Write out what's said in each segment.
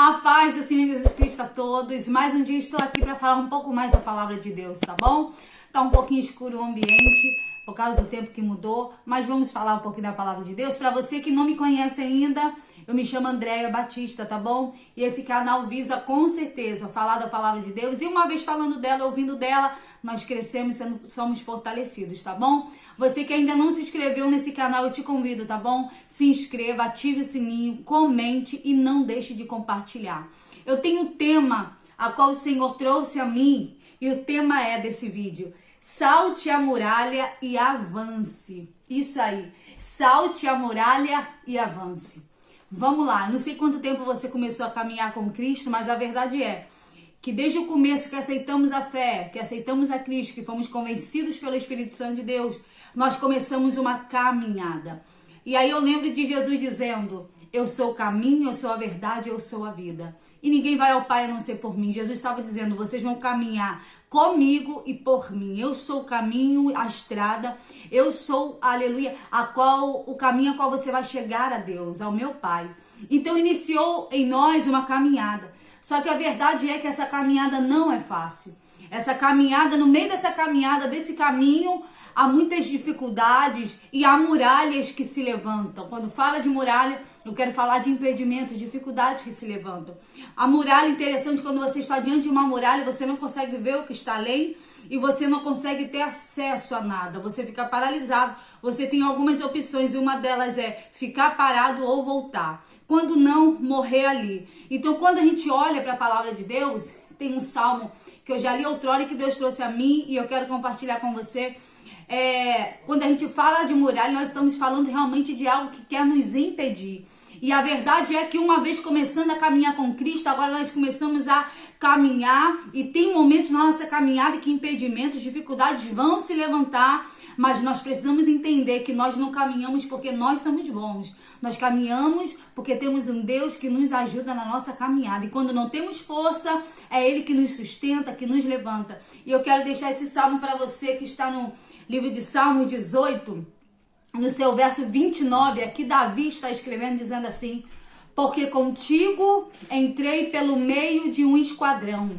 A paz do Senhor Jesus Cristo a todos. Mais um dia estou aqui para falar um pouco mais da palavra de Deus, tá bom? Tá um pouquinho escuro o ambiente por causa do tempo que mudou, mas vamos falar um pouquinho da palavra de Deus. Para você que não me conhece ainda, eu me chamo Andréia Batista, tá bom? E esse canal visa com certeza falar da palavra de Deus. E uma vez falando dela, ouvindo dela, nós crescemos e somos fortalecidos, tá bom? Você que ainda não se inscreveu nesse canal, eu te convido, tá bom? Se inscreva, ative o sininho, comente e não deixe de compartilhar. Eu tenho um tema a qual o Senhor trouxe a mim e o tema é desse vídeo: salte a muralha e avance. Isso aí, salte a muralha e avance. Vamos lá, não sei quanto tempo você começou a caminhar com Cristo, mas a verdade é que desde o começo que aceitamos a fé, que aceitamos a Cristo, que fomos convencidos pelo Espírito Santo de Deus, nós começamos uma caminhada. E aí eu lembro de Jesus dizendo: eu sou o caminho, eu sou a verdade, eu sou a vida. E ninguém vai ao Pai a não ser por mim. Jesus estava dizendo: vocês vão caminhar comigo e por mim. Eu sou o caminho, a estrada. Eu sou, aleluia, o caminho a qual você vai chegar a Deus, ao meu Pai. Então iniciou em nós uma caminhada. Só que a verdade é que essa caminhada não é fácil. Essa caminhada, no meio dessa caminhada, desse caminho, há muitas dificuldades e há muralhas que se levantam. Quando fala de muralha, eu quero falar de impedimentos, dificuldades que se levantam. A muralha, interessante, quando você está diante de uma muralha, você não consegue ver o que está além e você não consegue ter acesso a nada. Você fica paralisado. Você tem algumas opções e uma delas é ficar parado ou voltar. Quando não, morrer ali. Então, quando a gente olha para a palavra de Deus, tem um salmo que eu já li outrora e que Deus trouxe a mim e eu quero compartilhar com você. Quando a gente fala de muralha, nós estamos falando realmente de algo que quer nos impedir. E a verdade é que uma vez começando a caminhar com Cristo, agora nós começamos a caminhar e tem momentos na nossa caminhada que impedimentos, dificuldades vão se levantar, mas nós precisamos entender que nós não caminhamos porque nós somos bons. Nós caminhamos porque temos um Deus que nos ajuda na nossa caminhada. E quando não temos força, é Ele que nos sustenta, que nos levanta. E eu quero deixar esse salmo para você que está no livro de Salmos 18, no seu verso 29, aqui Davi está escrevendo dizendo assim: porque contigo entrei pelo meio de um esquadrão,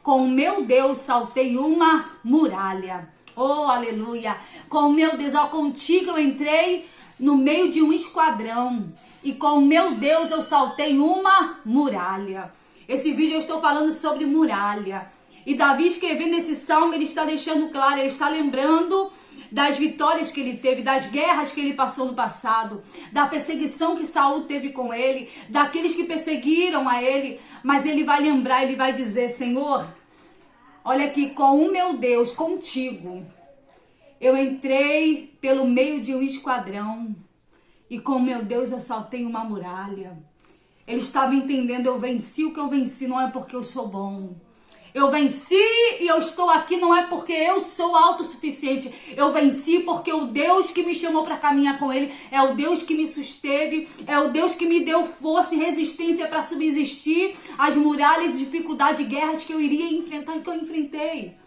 com o meu Deus saltei uma muralha. Oh, aleluia! Com o meu Deus, contigo eu entrei no meio de um esquadrão e com o meu Deus eu saltei uma muralha. Esse vídeo eu estou falando sobre muralha. E Davi escrevendo esse salmo, ele está deixando claro, ele está lembrando das vitórias que ele teve, das guerras que ele passou no passado, da perseguição que Saul teve com ele, daqueles que perseguiram a ele. Mas ele vai lembrar, ele vai dizer: Senhor, olha aqui, com o meu Deus, contigo, eu entrei pelo meio de um esquadrão e com o meu Deus eu saltei uma muralha. Ele estava entendendo: eu venci o que eu venci, não é porque eu sou bom. Eu venci e eu estou aqui não é porque eu sou autossuficiente. Eu venci porque o Deus que me chamou para caminhar com Ele é o Deus que me susteve, é o Deus que me deu força e resistência para subsistir às muralhas, dificuldades, guerras que eu iria enfrentar e que eu enfrentei.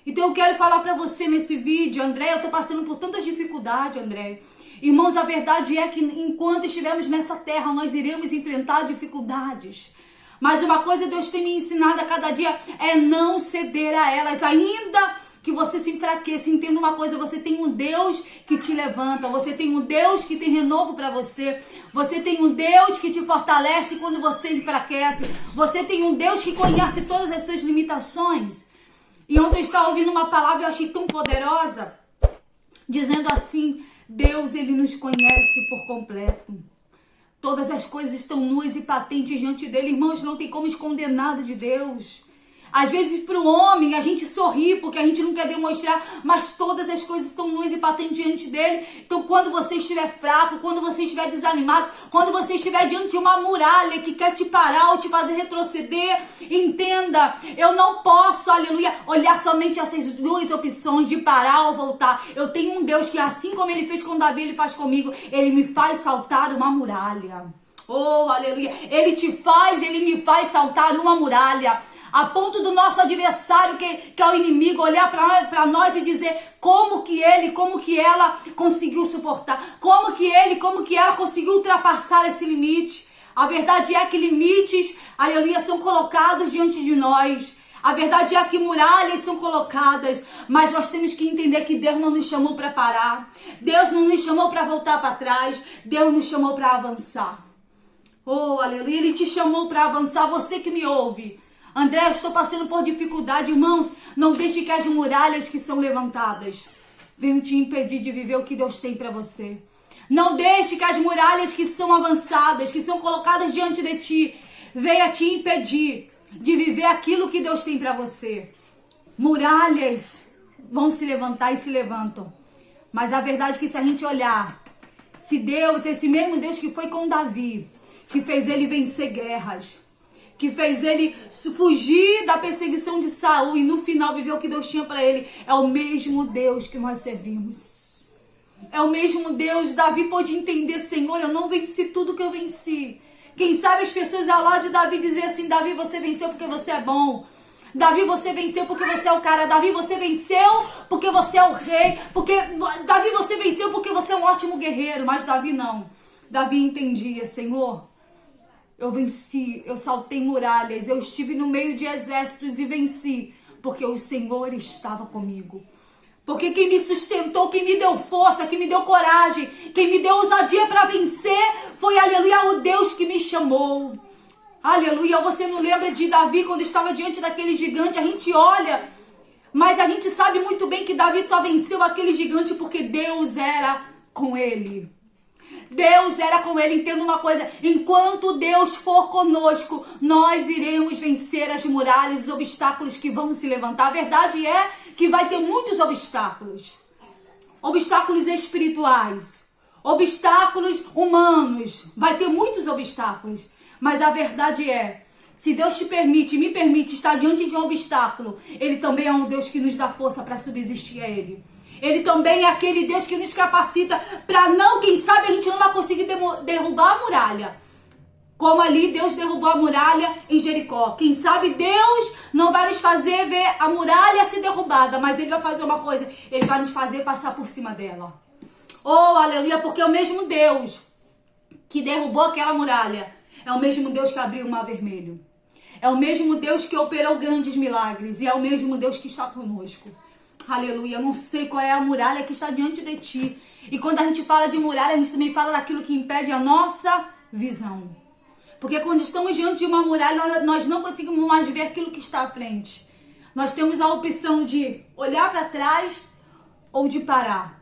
Então eu quero falar para você nesse vídeo: André, eu estou passando por tantas dificuldades, André. Irmãos, a verdade é que enquanto estivermos nessa terra, nós iremos enfrentar dificuldades. Mas uma coisa Deus tem me ensinado a cada dia é não ceder a elas, ainda que você se enfraqueça. Entenda uma coisa: você tem um Deus que te levanta, você tem um Deus que tem renovo para você, você tem um Deus que te fortalece quando você enfraquece, você tem um Deus que conhece todas as suas limitações. E ontem eu estava ouvindo uma palavra, eu achei tão poderosa, dizendo assim: Deus, Ele nos conhece por completo. Todas as coisas estão nuas e patentes diante dele. Irmãos, não tem como esconder nada de Deus. Às vezes para o homem a gente sorri porque a gente não quer demonstrar, mas todas as coisas estão nuas e patentes diante dele. Então quando você estiver fraco, quando você estiver desanimado, quando você estiver diante de uma muralha que quer te parar ou te fazer retroceder, entenda, eu não posso, aleluia, olhar somente essas duas opções de parar ou voltar. Eu tenho um Deus que, assim como Ele fez com Davi, Ele faz comigo. Ele me faz saltar uma muralha. Oh, aleluia. Ele me faz saltar uma muralha. A ponto do nosso adversário, que é o inimigo, olhar para nós e dizer como que ele, como que ela conseguiu suportar, como que ele, como que ela conseguiu ultrapassar esse limite. A verdade é que limites, aleluia, são colocados diante de nós. A verdade é que muralhas são colocadas, mas nós temos que entender que Deus não nos chamou para parar. Deus não nos chamou para voltar para trás. Deus nos chamou para avançar. Oh, aleluia, Ele te chamou para avançar, você que me ouve. André, eu estou passando por dificuldade, irmãos. Não deixe que as muralhas que são levantadas venham te impedir de viver o que Deus tem para você. Não deixe que as muralhas que são avançadas, que são colocadas diante de ti, venha te impedir de viver aquilo que Deus tem para você. Muralhas vão se levantar e se levantam. Mas a verdade é que se a gente olhar, se Deus, esse mesmo Deus que foi com Davi, que fez ele vencer guerras, que fez ele fugir da perseguição de Saul e no final viver o que Deus tinha para ele, é o mesmo Deus que nós servimos. É o mesmo Deus. Davi pôde entender, Senhor, eu não venci tudo que eu venci. Quem sabe as pessoas ao lado de Davi dizer assim, Davi, você venceu porque você é bom. Davi, você venceu porque você é o cara. Davi, você venceu porque você é o rei. Davi, você venceu porque você é um ótimo guerreiro. Mas Davi não. Davi entendia, Senhor, eu venci, eu saltei muralhas, eu estive no meio de exércitos e venci, porque o Senhor estava comigo. Porque quem me sustentou, quem me deu força, quem me deu coragem, quem me deu ousadia para vencer, foi, aleluia, o Deus que me chamou. Aleluia, você não lembra de Davi quando estava diante daquele gigante? A gente olha, mas a gente sabe muito bem que Davi só venceu aquele gigante porque Deus era com ele. Deus era com ele. Entenda uma coisa, enquanto Deus for conosco, nós iremos vencer as muralhas, os obstáculos que vão se levantar. A verdade é que vai ter muitos obstáculos. Obstáculos espirituais, obstáculos humanos, vai ter muitos obstáculos. Mas a verdade é, se Deus te permite, me permite estar diante de um obstáculo, Ele também é um Deus que nos dá força para subsistir a Ele. Ele também é aquele Deus que nos capacita para não, quem sabe a gente não vai conseguir derrubar a muralha. Como ali Deus derrubou a muralha em Jericó. Quem sabe Deus não vai nos fazer ver a muralha ser derrubada, mas Ele vai fazer uma coisa, Ele vai nos fazer passar por cima dela. Oh, aleluia, porque é o mesmo Deus que derrubou aquela muralha. É o mesmo Deus que abriu o mar vermelho. É o mesmo Deus que operou grandes milagres. E é o mesmo Deus que está conosco. Aleluia, eu não sei qual é a muralha que está diante de ti. E quando a gente fala de muralha, a gente também fala daquilo que impede a nossa visão. Porque quando estamos diante de uma muralha, nós não conseguimos mais ver aquilo que está à frente. Nós temos a opção de olhar para trás ou de parar.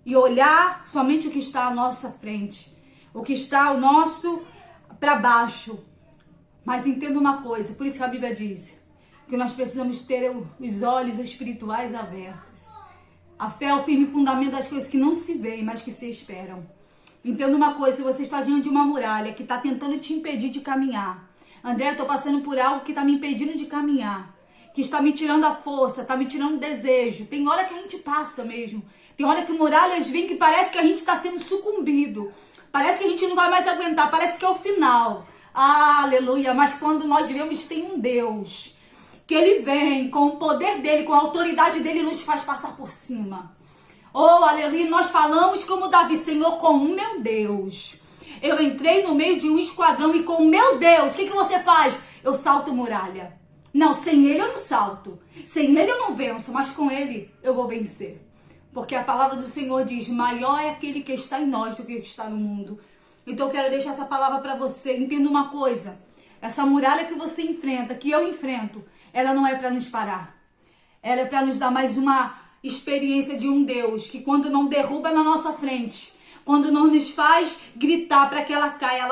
E olhar somente o que está à nossa frente. O que está ao nosso para baixo. Mas entenda uma coisa, por isso que a Bíblia diz que nós precisamos ter os olhos espirituais abertos. A fé é o firme fundamento das coisas que não se veem, mas que se esperam. Entenda uma coisa, se você está diante de uma muralha que está tentando te impedir de caminhar. André, eu estou passando por algo que está me impedindo de caminhar. Que está me tirando a força, está me tirando o desejo. Tem hora que a gente passa mesmo. Tem hora que muralhas vêm que parece que a gente está sendo sucumbido. Parece que a gente não vai mais aguentar, parece que é o final. Aleluia, mas quando nós vemos tem um Deus que Ele vem com o poder dEle, com a autoridade dEle e nos faz passar por cima. Oh, aleluia, nós falamos como Davi, Senhor, com o meu Deus. Eu entrei no meio de um esquadrão e com o meu Deus, o que você faz? Eu salto muralha. Não, sem Ele eu não salto. Sem Ele eu não venço, mas com Ele eu vou vencer. Porque a palavra do Senhor diz, maior é aquele que está em nós do que está no mundo. Então eu quero deixar essa palavra para você. Entenda uma coisa, essa muralha que você enfrenta, que eu enfrento, ela não é para nos parar. Ela é para nos dar mais uma experiência de um Deus que quando não derruba na nossa frente, quando não nos faz gritar para que ela caia,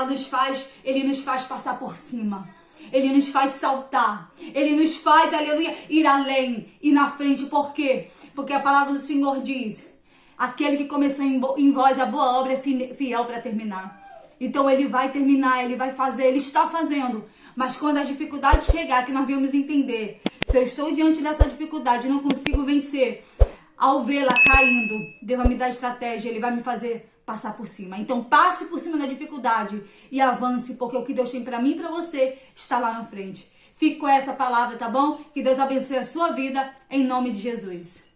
Ele nos faz passar por cima. Ele nos faz saltar. Ele nos faz, aleluia, ir além, ir na frente. Por quê? Porque a palavra do Senhor diz, aquele que começou em vós a boa obra é fiel para terminar. Então Ele vai terminar, Ele vai fazer, Ele está fazendo. Mas quando as dificuldades chegar, que nós vamos entender, se eu estou diante dessa dificuldade e não consigo vencer, ao vê-la caindo, Deus vai me dar estratégia, Ele vai me fazer passar por cima. Então passe por cima da dificuldade e avance, porque o que Deus tem para mim e para você está lá na frente. Fique com essa palavra, tá bom? Que Deus abençoe a sua vida, em nome de Jesus.